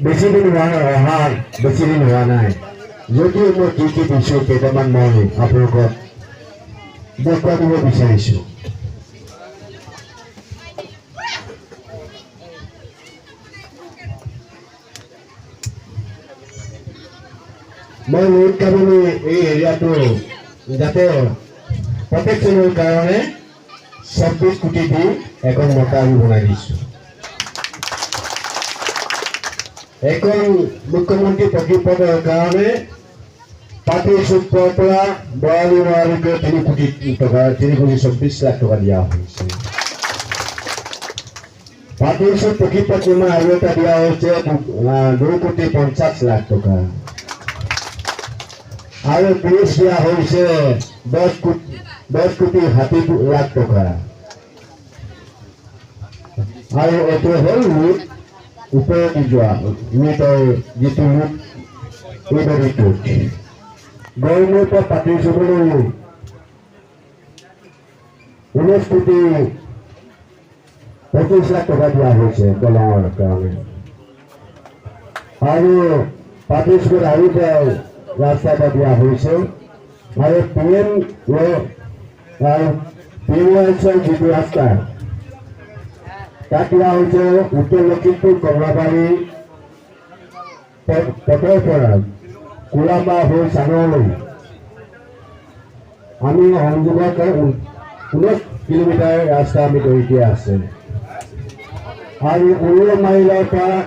বেছি দিন হোৱা নাই যদিও মই কি দিছোঁ কেইটামান মই আপোনালোকক দেখুৱাই দিব বিচাৰিছোঁ। মই ৰোড কাবুলী এই এৰিয়াটো যাতে প্ৰটেকশ্যনৰ কাৰণে 26 কোটি দি এখন মতাৰি বনাই দিছোঁ। এখন মুখ্যমন্ত্ৰী প্ৰকল্পৰ কাৰণে পাতি চুকৰ পৰা বৰালি মৰালৈকে 3 কোটি টকা 3,24 লাখ টকা দিয়া হৈছে। পাতি চুক প্ৰকল্পত আৰু এটা দিয়া হৈছে 2,50 লাখ টকা আৰু পুলিচ দিয়া হৈছে 10 কোটি 60 লাখ টকা আৰু এইটো হ'ল ৰোড ওপৰলৈ যোৱা ৰোডৰ যিটো ৰোড এইটো গড়মূৰৰ পৰা পাতি চুকলৈ 19 কোটি 25 লাখ টকা দিয়া হৈছে দলঙৰ কাৰণে আৰু পাতি চুকত আৰু ৰাস্তা এটা দিয়া হৈছে আৰু পিএমৱাইছৰ যিটো ৰাস্তা তাত দিয়া হৈছে উত্তৰ লখিমপুৰ কমলাবাৰী পথৰ পৰা কোলাবা হৈ চাঙৰলৈ আমি সংযোগৰ 19 কিলোমিটাৰ ৰাস্তা আমি কৰি দিয়া আছে আৰু 19 মাইলৰ পৰা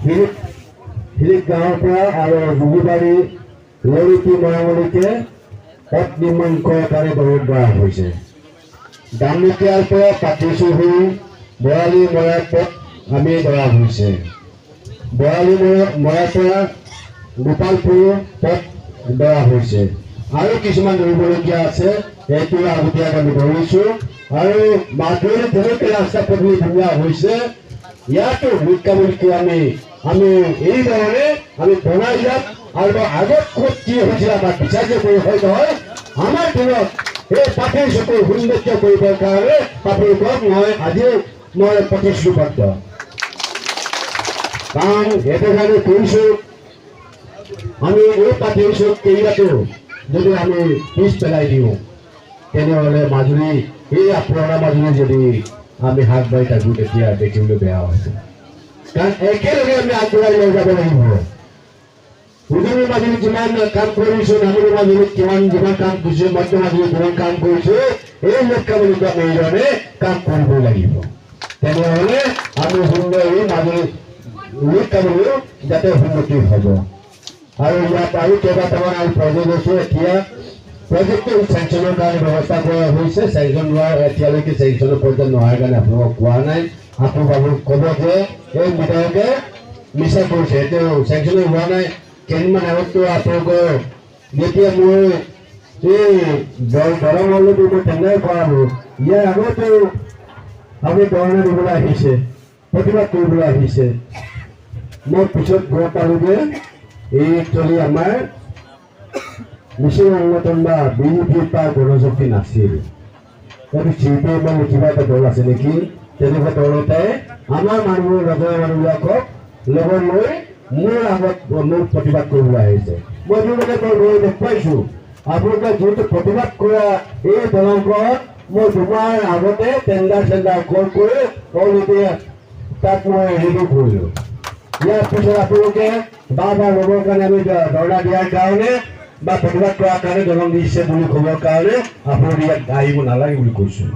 হিলিক গাঁৱৰ পৰা আৰু যোগীবাৰী লৰিটি মৰামলৈকে পথ নিৰ্মাণ কৰাৰ কাৰণে গ্ৰহণ কৰা হৈছে। দামোকিয়াৰ পৰা পাতিছোঁ হৈ বৰালি মৰাৰ পথ আমি ধৰা হৈছে। বৰালি মৰাৰ পৰা গোপালপুৰ পথ ধৰা হৈছে আৰু কিছুমান ধৰিবলগীয়া আছে সেইটো আগতীয়াকৈ আমি ধৰিছোঁ আৰু মাজুলীত যেনেকৈ ৰাস্তা পদূলি ধুনীয়া হৈছে ইয়াতো ৰোড কাবুলীটো আমি এইধৰণে আমি বনাই যাম আৰু আগত ক'ত কি হৈছিল আমাৰ বিচাৰ্য কৰি হয় নহয় আমাৰ দিনত এই পাতি চুকৰ সৌন্দৰ্য কৰিবৰ কাৰণে আপোনালোকক মই প্ৰতিশ্ৰুতিবদ্ধ কাৰণ সেইটো কাৰণে কৰিছোঁ আমি এই পাতি চুক এৰিয়াটো যদি আমি পিছ পেলাই দিওঁ তেনেহ'লে মাজুলী এই পুৰণা মাজুলী যদি আমি হাত বাঢ়ি থাকোঁ তেতিয়া দেখিবলৈ বেয়া হৈছে কাৰণ একেলগে আমি আগবঢ়াই লৈ যাব লাগিব। উজনিৰ মাজুলীত যিমান কাম কৰিছোঁ নামনিৰ মাজুলীত যিমান কাম কৰিছোঁ মধ্য মাজুলীত যিমান কাম কৰিছোঁ এই ৰোড কাবুলীটো আমি এইধৰণে কাম কৰিব লাগিব তেনেহ'লে আমি সুন্দৰ এই মাজুলী ৰোড কাবুলীও যাতে উন্নতি হ'ব আৰু ইয়াত আৰু কেইবাটামান আমি প্ৰজেক্ট আছোঁ এতিয়া প্ৰজেক্টটো চেংচনৰ কাৰণে ব্যৱস্থা কৰা হৈছে চেংচন এতিয়ালৈকে চেংচনৰ পৰ্যায়ত নোহোৱাৰ কাৰণে আপোনালোকক কোৱা নাই আপোনালোকক ক'ব যে এই বিধায়কে মিছা কৰিছে এইটো চেংচন হোৱা নাই কেইদিনমান আগততো আপোনালোকৰ যেতিয়া মই এই দৰঙলৈতো মই টেণ্ডাৰ কৰালোঁ ইয়াৰ আগতো আপুনি ধৰণে দিবলৈ আহিছে প্ৰতিবাদ কৰিবলৈ আহিছে মই পিছত গৈ পালোঁ যে এই একচুৱেলি আমাৰ মিছিং সংগঠন বা বিজেপি বা গণশক্তি নাছিল এইটো CPM কিবা এটা দল আছে নেকি তেনেকুৱা দল এটাই আমাৰ মানুহৰ ৰাজহুৱা মানুহবিলাকক লগত লৈ মোৰ আগত মোৰ প্ৰতিবাদ কৰিবলৈ আহিছে মই আপোনালোকে গৈ দেখুৱাইছোঁ আপোনালোকে যিহেতু প্ৰতিবাদ কৰা এই দলংখনত মই 2 মাহ আগতে টেণ্ডাৰ কল কৰি অলৰেডি তাত মই ৰেডি কৰিলোঁ ইয়াৰ পিছত আপোনালোকে বাৰ ল'বৰ কাৰণে আমি ধৰ্ণা দিয়াৰ কাৰণে বা প্ৰতিবাদ কৰাৰ কাৰণে দলং দিছে বুলি ক'বৰ কাৰণে আপোনালোকে ইয়াত আহিব নালাগে বুলি কৈছোঁ।